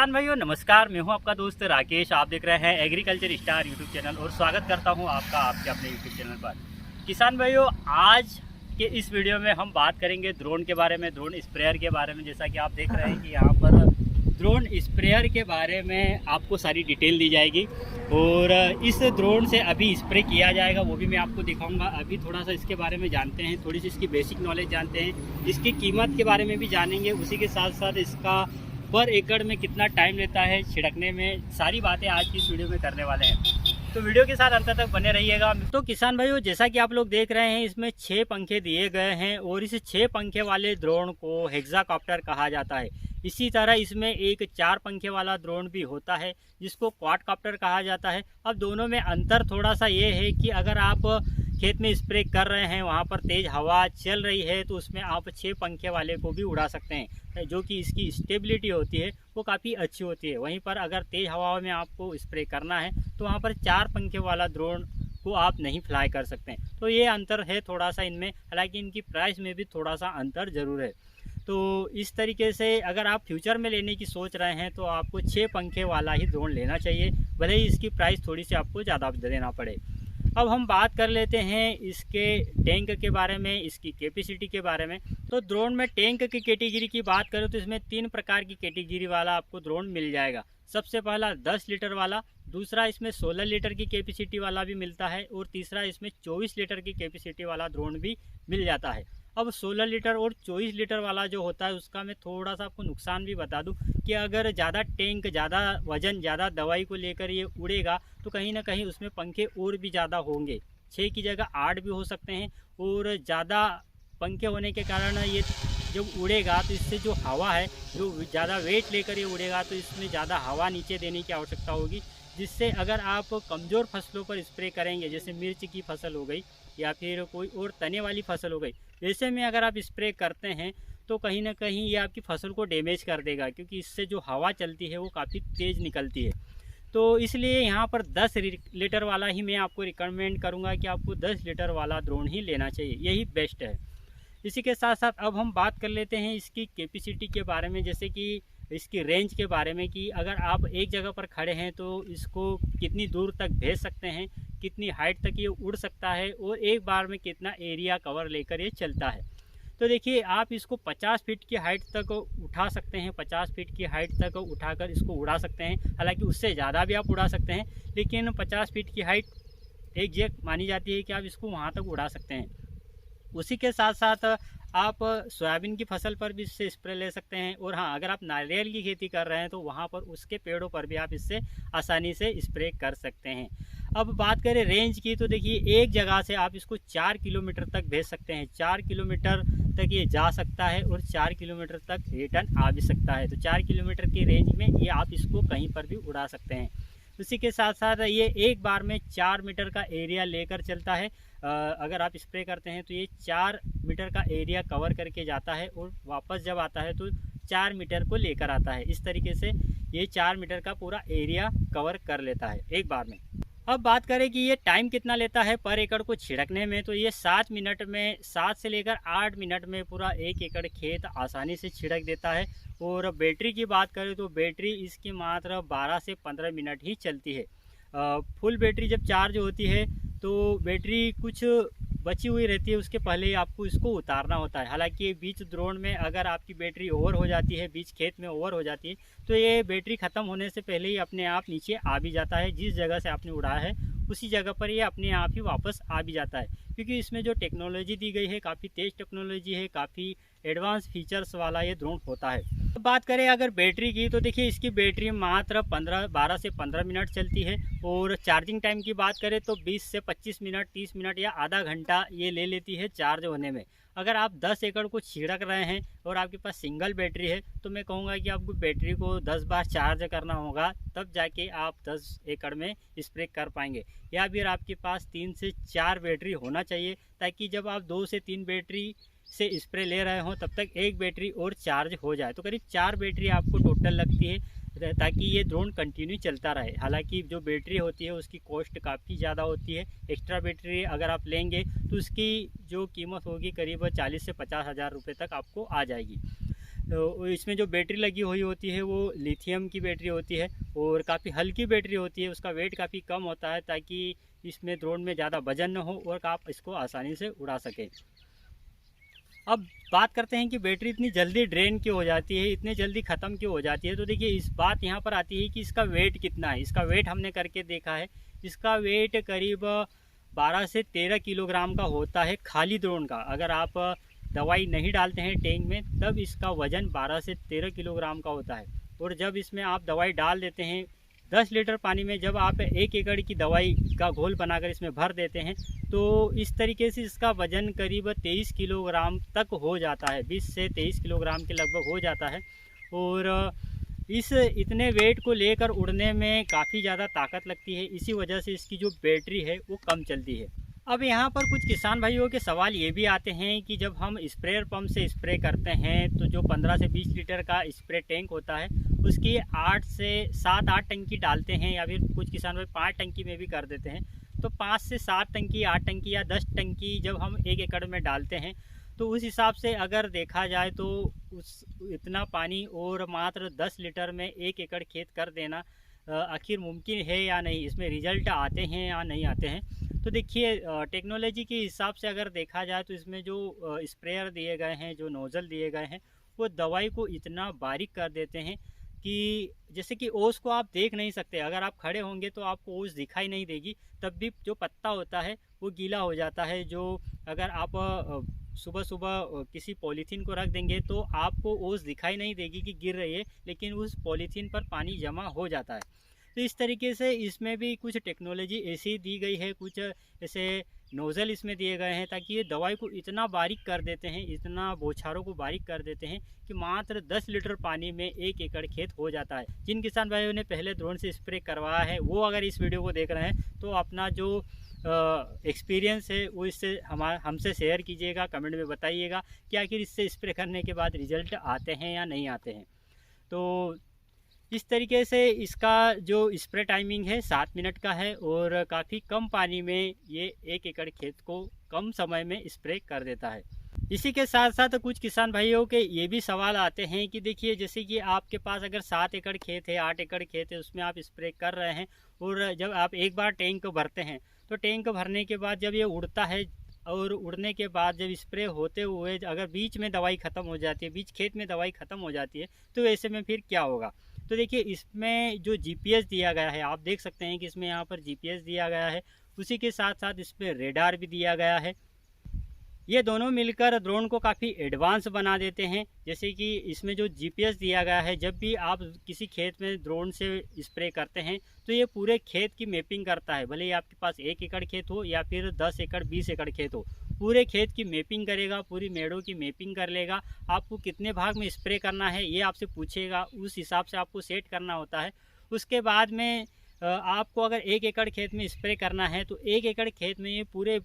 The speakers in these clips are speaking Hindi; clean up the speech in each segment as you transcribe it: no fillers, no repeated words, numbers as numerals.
किसान भाइयों नमस्कार, मैं हूं आपका दोस्त राकेश। आप देख रहे हैं एग्रीकल्चर स्टार यूट्यूब चैनल और स्वागत करता हूं आपका आपके अपने यूट्यूब चैनल पर। किसान भाइयों, आज के इस वीडियो में हम बात करेंगे ड्रोन के बारे में, ड्रोन स्प्रेयर के बारे में। जैसा कि आप देख रहे हैं कि यहाँ पर ड्रोन स्प्रेयर के बारे में आपको सारी डिटेल दी जाएगी और इस ड्रोन से अभी स्प्रे किया जाएगा वो भी मैं आपको दिखाऊंगा। अभी थोड़ा सा इसके बारे में जानते हैं, थोड़ी सी इसकी बेसिक नॉलेज जानते हैं, इसकी कीमत के बारे में भी जानेंगे। उसी के साथ साथ इसका पर एकड़ में कितना टाइम लेता है छिड़कने में, सारी बातें आज की इस वीडियो में करने वाले हैं। तो वीडियो के साथ अंत तक बने रहिएगा। तो किसान भाइयों, जैसा कि आप लोग देख रहे हैं, इसमें 6 पंखे दिए गए हैं और इस 6 पंखे वाले ड्रोन को हेक्साकॉप्टर कहा जाता है। इसी तरह इसमें एक 4 पंखे वाला ड्रोन भी होता है जिसको क्वाडकॉप्टर कहा जाता है। अब दोनों में अंतर थोड़ा सा ये है कि अगर आप खेत में स्प्रे कर रहे हैं, वहाँ पर तेज़ हवा चल रही है, तो उसमें आप 6 पंखे वाले को भी उड़ा सकते हैं, जो कि इसकी स्टेबिलिटी होती है वो काफ़ी अच्छी होती है। वहीं पर अगर तेज़ हवा में आपको स्प्रे करना है तो वहाँ पर 4 पंखे वाला ड्रोन को आप नहीं फ्लाई कर सकते हैं। तो ये अंतर है थोड़ा सा इनमें, हालांकि इनकी प्राइस में भी थोड़ा सा अंतर ज़रूर है। तो इस तरीके से अगर आप फ्यूचर में लेने की सोच रहे हैं तो आपको 6 पंखे वाला ही ड्रोन लेना चाहिए, भले ही इसकी प्राइस थोड़ी सी आपको ज़्यादा देना पड़े। अब हम बात कर लेते हैं इसके टैंक के बारे में, इसकी कैपेसिटी के बारे में। तो ड्रोन में टैंक की कैटेगरी की बात करें तो इसमें 3 प्रकार की कैटेगरी वाला आपको ड्रोन मिल जाएगा। सबसे पहला 10 लीटर वाला, दूसरा इसमें 16 लीटर की कैपेसिटी वाला भी मिलता है और तीसरा इसमें 24 लीटर की कैपेसिटी वाला ड्रोन भी मिल जाता है। अब 16 लीटर और 24 लीटर वाला जो होता है उसका मैं थोड़ा सा आपको नुकसान भी बता दूं कि अगर ज़्यादा टैंक, ज़्यादा वजन, ज़्यादा दवाई को लेकर ये उड़ेगा तो कहीं ना कहीं उसमें पंखे और भी ज़्यादा होंगे, 6 की जगह 8 भी हो सकते हैं। और ज़्यादा पंखे होने के कारण ये जब उड़ेगा तो इससे जो हवा है, जो ज़्यादा वेट लेकर ये उड़ेगा तो इसमें ज़्यादा हवा नीचे देने की आवश्यकता होगी, जिससे अगर आप कमज़ोर फसलों पर स्प्रे करेंगे, जैसे मिर्च की फसल हो गई या फिर कोई और तने वाली फसल हो गई, वैसे में अगर आप स्प्रे करते हैं तो कहीं ना कहीं ये आपकी फसल को डैमेज कर देगा, क्योंकि इससे जो हवा चलती है वो काफ़ी तेज़ निकलती है। तो इसलिए यहाँ पर 10 लीटर वाला ही मैं आपको रिकमेंड करूँगा कि आपको 10 लीटर वाला ड्रोन ही लेना चाहिए, यही बेस्ट है। इसी के साथ साथ अब हम बात कर लेते हैं इसकी कैपेसिटी के बारे में, जैसे कि इसकी रेंज के बारे में, कि अगर आप एक जगह पर खड़े हैं तो इसको कितनी दूर तक भेज सकते हैं, कितनी हाइट तक ये उड़ सकता है और एक बार में कितना एरिया कवर लेकर ये चलता है। तो देखिए, आप इसको 50 फीट की हाइट तक उठा सकते हैं, 50 फीट की हाइट तक उठाकर इसको उड़ा सकते हैं। हालांकि उससे ज़्यादा भी आप उड़ा सकते हैं, लेकिन 50 फीट की हाइट एग्जैक्ट मानी जाती है कि आप इसको वहाँ तक उड़ा सकते हैं। उसी के साथ साथ आप सोयाबीन की फसल पर भी इससे स्प्रे ले सकते हैं। और हाँ, अगर आप नारियल की खेती कर रहे हैं तो वहाँ पर उसके पेड़ों पर भी आप इससे आसानी से स्प्रे कर सकते हैं। अब बात करें रेंज की, तो देखिए एक जगह से आप इसको 4 किलोमीटर तक भेज सकते हैं, 4 किलोमीटर तक ये जा सकता है और 4 किलोमीटर तक रिटर्न आ भी सकता है। तो 4 किलोमीटर की रेंज में ये आप इसको कहीं पर भी उड़ा सकते हैं। उसी के साथ साथ ये एक बार में 4 मीटर का एरिया लेकर चलता है। अगर आप स्प्रे करते हैं तो ये 4 मीटर का एरिया कवर करके जाता है और वापस जब आता है तो 4 मीटर को लेकर आता है। इस तरीके से ये 4 मीटर का पूरा एरिया कवर कर लेता है एक बार में। अब बात करें कि ये टाइम कितना लेता है पर एकड़ को छिड़कने में, तो ये 7 मिनट में, 7 से लेकर 8 मिनट में पूरा 1 एकड़ खेत आसानी से छिड़क देता है। और बैटरी की बात करें तो बैटरी इसकी मात्र 12 से 15 मिनट ही चलती है। फुल बैटरी जब चार्ज होती है तो बैटरी कुछ बची हुई रहती है, उसके पहले ही आपको इसको उतारना होता है। हालांकि बीच ड्रोन में अगर आपकी बैटरी ओवर हो जाती है, बीच खेत में ओवर हो जाती है, तो ये बैटरी ख़त्म होने से पहले ही अपने आप नीचे आ भी जाता है। जिस जगह से आपने उड़ाया है उसी जगह पर ये अपने आप ही वापस आ भी जाता है, क्योंकि इसमें जो टेक्नोलॉजी दी गई है काफ़ी तेज़ टेक्नोलॉजी है, काफ़ी एडवांस फीचर्स वाला ये ड्रोन होता है। तो बात करें अगर बैटरी की, तो देखिए इसकी बैटरी मात्र 12 से 15 मिनट चलती है। और चार्जिंग टाइम की बात करें तो 20 से 25 मिनट, 30 मिनट या आधा घंटा ये ले लेती है चार्ज होने में। अगर आप 10 एकड़ को छिड़क रहे हैं और आपके पास सिंगल बैटरी है तो मैं कहूँगा कि आपको बैटरी को 10 बार चार्ज करना होगा, तब जाके आप 10 एकड़ में स्प्रे कर पाएंगे। या फिर आपके पास 3 से 4 बैटरी होना चाहिए, ताकि जब आप 2 से 3 बैटरी से स्प्रे ले रहे हों तब तक एक बैटरी और चार्ज हो जाए। तो करीब 4 बैटरी आपको टोटल लगती है ताकि ये ड्रोन कंटिन्यू चलता रहे। हालांकि जो बैटरी होती है उसकी कॉस्ट काफ़ी ज़्यादा होती है। एक्स्ट्रा बैटरी अगर आप लेंगे तो उसकी जो कीमत होगी करीब 40 से 50 हज़ार रुपये तक आपको आ जाएगी। इसमें जो बैटरी लगी हुई होती है वो लिथियम की बैटरी होती है और काफ़ी हल्की बैटरी होती है, उसका वेट काफ़ी कम होता है ताकि इसमें ड्रोन में ज़्यादा वजन न हो और आप इसको आसानी से उड़ा सकें। अब बात करते हैं कि बैटरी इतनी जल्दी ड्रेन क्यों हो जाती है, इतनी जल्दी ख़त्म क्यों हो जाती है। तो देखिए इस बात यहाँ पर आती है कि इसका वेट कितना है। इसका वेट हमने करके देखा है, इसका वेट करीब 12 से 13 किलोग्राम का होता है खाली ड्रोन का। अगर आप दवाई नहीं डालते हैं टैंक में तब इसका वज़न 12 से 13 किलोग्राम का होता है। और जब इसमें आप दवाई डाल देते हैं 10 लीटर पानी में, जब आप 1 एकड़ की दवाई का घोल बनाकर इसमें भर देते हैं तो इस तरीके से इसका वज़न करीब 23 किलोग्राम तक हो जाता है, 20 से 23 किलोग्राम के लगभग हो जाता है। और इस इतने वेट को लेकर उड़ने में काफ़ी ज़्यादा ताकत लगती है, इसी वजह से इसकी जो बैटरी है वो कम चलती है। अब यहाँ पर कुछ किसान भाइयों के सवाल ये भी आते हैं कि जब हम स्प्रेयर पंप से स्प्रे करते हैं तो जो 15 से 20 लीटर का स्प्रे टैंक होता है उसकी 8 से 7-8 टंकी डालते हैं, या फिर कुछ किसान भाई 5 टंकी में भी कर देते हैं। तो 5 से 7 टंकी, 8 टंकी या 10 टंकी जब हम 1 एकड़ में डालते हैं तो उस हिसाब से अगर देखा जाए तो उस इतना पानी और मात्र 10 लीटर में 1 एकड़ खेत कर देना आखिर मुमकिन है या नहीं, इसमें रिजल्ट आते हैं या नहीं आते हैं। तो देखिए टेक्नोलॉजी के हिसाब से अगर देखा जाए तो इसमें जो स्प्रेयर दिए गए हैं, जो नोज़ल दिए गए हैं, वो दवाई को इतना बारीक कर देते हैं कि जैसे कि ओस को आप देख नहीं सकते। अगर आप खड़े होंगे तो आपको ओस दिखाई नहीं देगी, तब भी जो पत्ता होता है वो गीला हो जाता है। जो अगर आप सुबह सुबह किसी पॉलीथीन को रख देंगे तो आपको ओस दिखाई नहीं देगी कि गिर रही है, लेकिन उस पॉलीथीन पर पानी जमा हो जाता है। तो इस तरीके से इसमें भी कुछ टेक्नोलॉजी ऐसी दी गई है, कुछ ऐसे नोज़ल इसमें दिए गए हैं ताकि ये दवाई को इतना बारीक कर देते हैं, इतना बौछारों को बारीक कर देते हैं कि मात्र 10 लीटर पानी में 1 एकड़ खेत हो जाता है। जिन किसान भाइयों ने पहले ड्रोन से स्प्रे करवाया है वो अगर इस वीडियो को देख रहे हैं तो अपना जो एक्सपीरियंस है वो इससे हमसे शेयर कीजिएगा, कमेंट में बताइएगा कि आखिर इससे स्प्रे करने के बाद रिज़ल्ट आते हैं या नहीं आते हैं। तो इस तरीके से इसका जो स्प्रे टाइमिंग है 7 मिनट का है और काफ़ी कम पानी में ये 1 एकड़ खेत को कम समय में स्प्रे कर देता है। इसी के साथ साथ कुछ किसान भाइयों के ये भी सवाल आते हैं कि देखिए जैसे कि आपके पास अगर 7 एकड़ खेत है, 8 एकड़ खेत है, उसमें आप स्प्रे कर रहे हैं और जब आप एक बार टैंक भरते हैं तो टैंक भरने के बाद जब ये उड़ता है और उड़ने के बाद जब स्प्रे होते हुए अगर बीच में दवाई ख़त्म हो जाती है, बीच खेत में दवाई ख़त्म हो जाती है, तो ऐसे में फिर क्या होगा। तो देखिए इसमें जो जीपीएस दिया गया है, आप देख सकते हैं कि इसमें यहाँ पर जीपीएस दिया गया है, उसी के साथ साथ इसमें रेडार भी दिया गया है। ये दोनों मिलकर ड्रोन को काफ़ी एडवांस बना देते हैं। जैसे कि इसमें जो जीपीएस दिया गया है, जब भी आप किसी खेत में ड्रोन से स्प्रे करते हैं तो ये पूरे खेत की मैपिंग करता है। भले ही आपके पास 1 एकड़ खेत हो या फिर 10 एकड़ 20 एकड़ खेत हो, पूरे खेत की मैपिंग करेगा, पूरी मेड़ों की मैपिंग कर लेगा। आपको कितने भाग में स्प्रे करना है ये आपसे पूछेगा, उस हिसाब से आपको सेट करना होता है। उसके बाद में आपको अगर 1 एकड़ खेत में स्प्रे करना है तो 1 एकड़ खेत में ये पूरे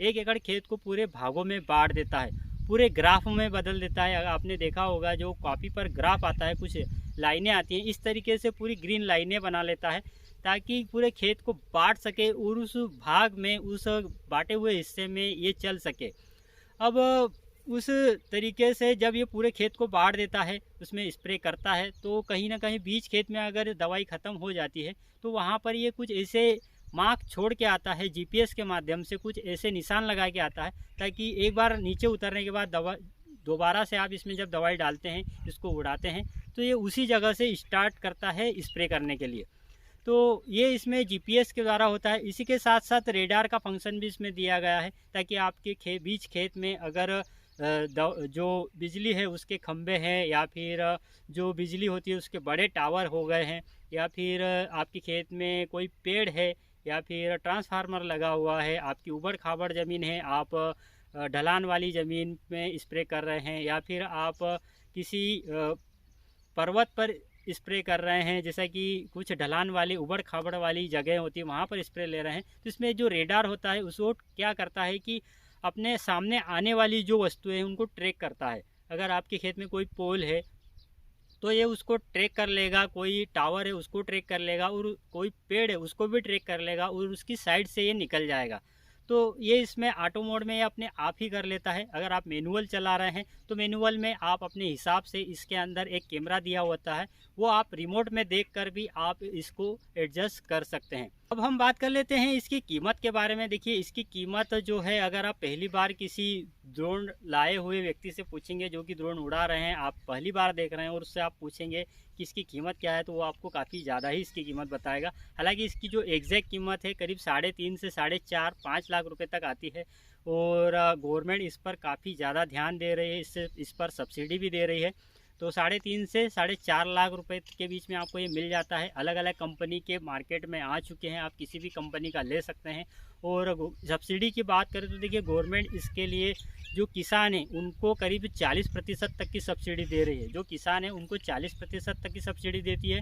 1 एकड़ खेत को पूरे भागों में बांट देता है, पूरे ग्राफ में बदल देता है। अगर आपने देखा होगा जो कॉपी पर ग्राफ आता है, कुछ लाइनें आती हैं, इस तरीके से पूरी ग्रीन लाइनें बना लेता है ताकि पूरे खेत को बांट सके और उस भाग में, उस बांटे हुए हिस्से में ये चल सके। अब उस तरीके से जब ये पूरे खेत को बांट देता है, उसमें स्प्रे करता है, तो कहीं ना कहीं बीच खेत में अगर दवाई ख़त्म हो जाती है तो वहाँ पर ये कुछ ऐसे मार्क छोड़ के आता है, जीपीएस के माध्यम से कुछ ऐसे निशान लगा के आता है ताकि एक बार नीचे उतरने के बाद दोबारा से आप इसमें जब दवाई डालते हैं, इसको उड़ाते हैं, तो ये उसी जगह से स्टार्ट करता है स्प्रे करने के लिए। तो ये इसमें जीपीएस के द्वारा होता है। इसी के साथ साथ रेडार का फंक्शन भी इसमें दिया गया है ताकि आपके बीच खेत में अगर जो बिजली है उसके खंभे हैं या फिर जो बिजली होती है उसके बड़े टावर हो गए हैं, या फिर आपके खेत में कोई पेड़ है या फिर ट्रांसफार्मर लगा हुआ है, आपकी ऊबड़ खाबड़ ज़मीन है, आप ढलान वाली ज़मीन में स्प्रे कर रहे हैं, या फिर आप किसी पर्वत पर स्प्रे कर रहे हैं, जैसा कि कुछ ढलान वाली ऊबड़ खाबड़ वाली जगह होती है वहाँ पर स्प्रे ले रहे हैं, तो इसमें जो रेडार होता है उसको क्या करता है कि अपने सामने आने वाली जो वस्तुएं हैं उनको ट्रैक करता है। अगर आपके खेत में कोई पोल है तो ये उसको ट्रैक कर लेगा, कोई टावर है उसको ट्रैक कर लेगा, और कोई पेड़ है उसको भी ट्रैक कर लेगा और उसकी साइड से ये निकल जाएगा। तो ये इसमें ऑटो मोड में ये अपने आप ही कर लेता है। अगर आप मैनुअल चला रहे हैं तो मैनुअल में आप अपने हिसाब से इसके अंदर एक कैमरा दिया होता है, वो आप रिमोट में देखकर भी आप इसको एडजस्ट कर सकते हैं। अब हम बात कर लेते हैं इसकी कीमत के बारे में। देखिए इसकी कीमत जो है, अगर आप पहली बार किसी ड्रोन लाए हुए व्यक्ति से पूछेंगे जो कि ड्रोन उड़ा रहे हैं, आप पहली बार देख रहे हैं और उससे आप पूछेंगे कि इसकी कीमत क्या है, तो वो आपको काफ़ी ज़्यादा ही इसकी कीमत बताएगा। हालांकि इसकी जो एग्जैक्ट कीमत है करीब 3.5 से 4.5 लाख रुपए तक आती है और गवर्नमेंट इस पर काफ़ी ज़्यादा ध्यान दे रही है, इस पर सब्सिडी भी दे रही है। तो 3.5 से 4.5 लाख रुपए के बीच में आपको ये मिल जाता है। अलग अलग कंपनी के मार्केट में आ चुके हैं, आप किसी भी कंपनी का ले सकते हैं। और सब्सिडी की बात करें तो देखिए गवर्नमेंट इसके लिए जो किसान हैं उनको करीब 40% तक की सब्सिडी दे रही है। जो किसान हैं उनको 40% तक की सब्सिडी देती है।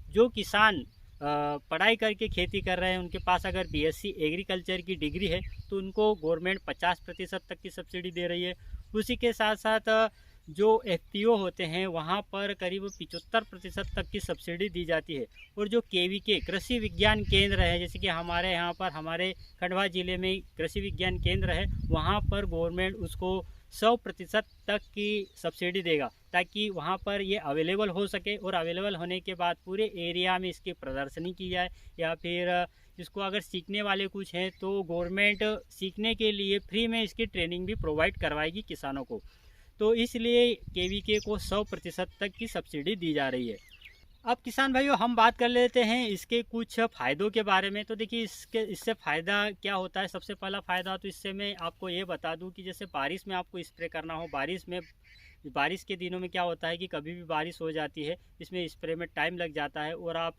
जो किसान पढ़ाई करके खेती कर रहे हैं, उनके पास अगर BSc एग्रीकल्चर की डिग्री है तो उनको गवर्नमेंट 50% तक की सब्सिडी दे रही है। उसी के साथ साथ जो FPO होते हैं वहाँ पर करीब 75% तक की सब्सिडी दी जाती है। और जो KVK कृषि विज्ञान केंद्र है, जैसे कि हमारे यहाँ पर हमारे खंडवा ज़िले में कृषि विज्ञान केंद्र है, वहाँ पर गवर्नमेंट उसको 100% तक की सब्सिडी देगा ताकि वहाँ पर ये अवेलेबल हो सके। और अवेलेबल होने के बाद पूरे एरिया में इसकी प्रदर्शनी की जाए, या फिर इसको अगर सीखने वाले कुछ हैं तो गवर्नमेंट सीखने के लिए फ्री में इसकी ट्रेनिंग भी प्रोवाइड करवाएगी किसानों को। तो इसलिए KVK को 100% तक की सब्सिडी दी जा रही है। अब किसान भाइयों हम बात कर लेते हैं इसके कुछ फ़ायदों के बारे में। तो देखिए इससे फ़ायदा क्या होता है। सबसे पहला फ़ायदा तो इससे मैं आपको ये बता दूं कि जैसे बारिश में आपको स्प्रे करना हो, बारिश के दिनों में क्या होता है कि कभी भी बारिश हो जाती है, इसमें स्प्रे में टाइम लग जाता है और आप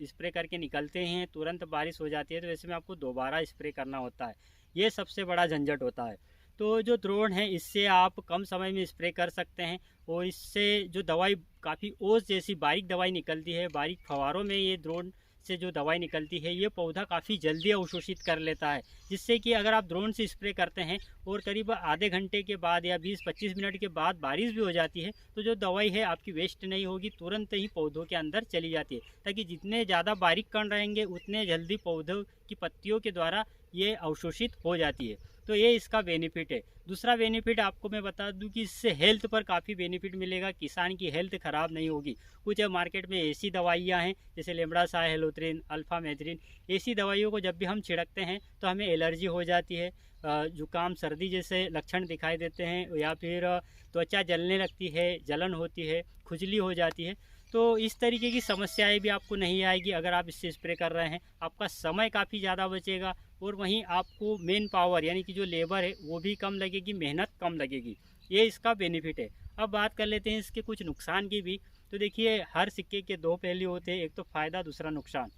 स्प्रे करके निकलते हैं तुरंत बारिश हो जाती है, तो वैसे में आपको दोबारा स्प्रे करना होता है। ये सबसे बड़ा झंझट होता है। तो जो ड्रोन है इससे आप कम समय में स्प्रे कर सकते हैं और इससे जो दवाई काफ़ी ओस जैसी बारीक दवाई निकलती है, बारीक फवारों में ये ड्रोन से जो दवाई निकलती है ये पौधा काफ़ी जल्दी अवशोषित कर लेता है, जिससे कि अगर आप ड्रोन से स्प्रे करते हैं और करीब आधे घंटे के बाद या 20-25 मिनट के बाद बारिश भी हो जाती है तो जो दवाई है आपकी वेस्ट नहीं होगी, तुरंत ही पौधों के अंदर चली जाती है, ताकि जितने ज़्यादा बारीक कण रहेंगे उतने जल्दी पौधों की पत्तियों के द्वारा ये अवशोषित हो जाती है। तो ये इसका बेनिफिट है। दूसरा बेनिफिट आपको मैं बता दूं कि इससे हेल्थ पर काफ़ी बेनिफिट मिलेगा, किसान की हेल्थ ख़राब नहीं होगी। कुछ मार्केट में ऐसी दवाइयां हैं जैसे लेमडासाय, हेलोथ्रिन, अल्फामेथ्रिन, ऐसी दवाइयों को जब भी हम छिड़कते हैं तो हमें एलर्जी हो जाती है, जुकाम सर्दी जैसे लक्षण दिखाई देते हैं, या फिर त्वचा जलने लगती है, जलन होती है, खुजली हो जाती है। तो इस तरीके की समस्याएं भी आपको नहीं आएगी अगर आप इससे स्प्रे कर रहे हैं। आपका समय काफ़ी ज़्यादा बचेगा और वहीं आपको मेन पावर यानी कि जो लेबर है वो भी कम लगेगी, मेहनत कम लगेगी। ये इसका बेनिफिट है। अब बात कर लेते हैं इसके कुछ नुकसान की भी। तो देखिए हर सिक्के के दो पहलू होते हैं, एक तो फ़ायदा दूसरा नुकसान।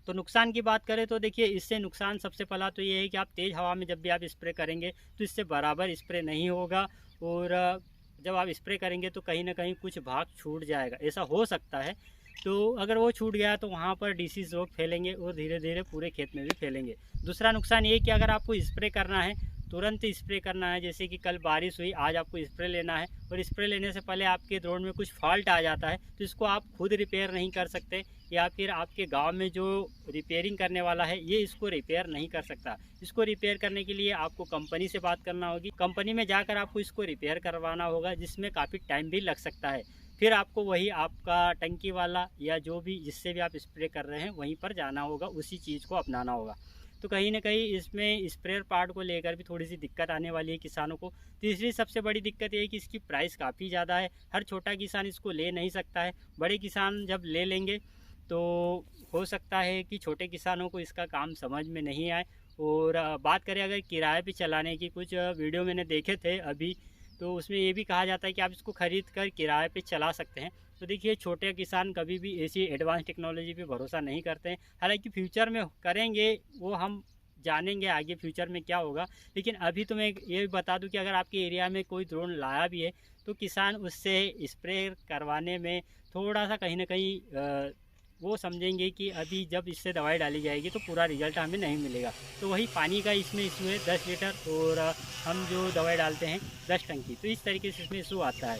तो नुकसान की बात करें तो देखिए इससे नुकसान सबसे पहला तो ये है कि आप तेज़ हवा में जब भी आप स्प्रे करेंगे तो इससे बराबर स्प्रे नहीं होगा और जब आप स्प्रे करेंगे तो कहीं ना कहीं कुछ भाग छूट जाएगा, ऐसा हो सकता है। तो अगर वो छूट गया तो वहाँ पर डिसीज़ रोग फैलेंगे और धीरे धीरे पूरे खेत में भी फैलेंगे। दूसरा नुकसान ये कि अगर आपको स्प्रे करना है, तुरंत स्प्रे करना है, जैसे कि कल बारिश हुई, आज आपको स्प्रे लेना है और स्प्रे लेने से पहले आपके ड्रोन में कुछ फॉल्ट आ जाता है तो इसको आप खुद रिपेयर नहीं कर सकते, या फिर आपके गांव में जो रिपेयरिंग करने वाला है ये इसको रिपेयर नहीं कर सकता। इसको रिपेयर करने के लिए आपको कंपनी से बात करना होगी, कंपनी में जाकर आपको इसको रिपेयर करवाना होगा, जिसमें काफ़ी टाइम भी लग सकता है। फिर आपको वही आपका टंकी वाला या जो भी जिससे भी आप स्प्रे कर रहे हैं वहीं पर जाना होगा, उसी चीज़ को अपनाना होगा। तो कहीं ना कहीं इसमें स्प्रेयर पार्ट को लेकर भी थोड़ी सी दिक्कत आने वाली है किसानों को। तीसरी सबसे बड़ी दिक्कत ये है कि इसकी प्राइस काफ़ी ज़्यादा है, हर छोटा किसान इसको ले नहीं सकता है। बड़े किसान जब ले लेंगे तो हो सकता है कि छोटे किसानों को इसका काम समझ में नहीं आए। और बात करें अगर किराए पे चलाने की, कुछ वीडियो मैंने देखे थे अभी, तो उसमें ये भी कहा जाता है कि आप इसको ख़रीद कर किराए पे चला सकते हैं। तो देखिए छोटे किसान कभी भी ऐसी एडवांस टेक्नोलॉजी पे भरोसा नहीं करते हैं, हालांकि फ्यूचर में करेंगे, वो हम जानेंगे आगे फ्यूचर में क्या होगा। लेकिन अभी तो मैं ये भी बता दूं कि अगर आपके एरिया में कोई ड्रोन लाया भी है तो किसान उससे स्प्रे करवाने में थोड़ा सा कहीं ना कहीं वो समझेंगे कि अभी जब इससे दवाई डाली जाएगी तो पूरा रिजल्ट हमें नहीं मिलेगा। तो वही पानी का इसमें इशू है 10 लीटर, और हम जो दवाई डालते हैं 10 टंकी, तो इस तरीके से इसमें इशू आता है।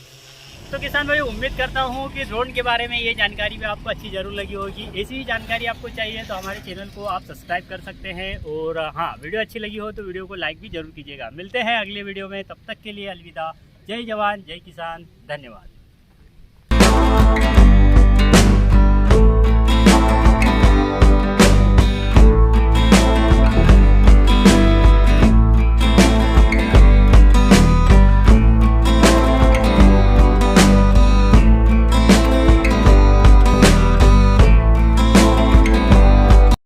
तो किसान भाई उम्मीद करता हूँ कि ड्रोन के बारे में ये जानकारी भी आपको अच्छी ज़रूर लगी होगी। ऐसी ही जानकारी आपको चाहिए तो हमारे चैनल को आप सब्सक्राइब कर सकते हैं। और हाँ, वीडियो अच्छी लगी हो तो वीडियो को लाइक भी ज़रूर कीजिएगा। मिलते हैं अगले वीडियो में, तब तक के लिए अलविदा। जय जवान जय किसान, धन्यवाद।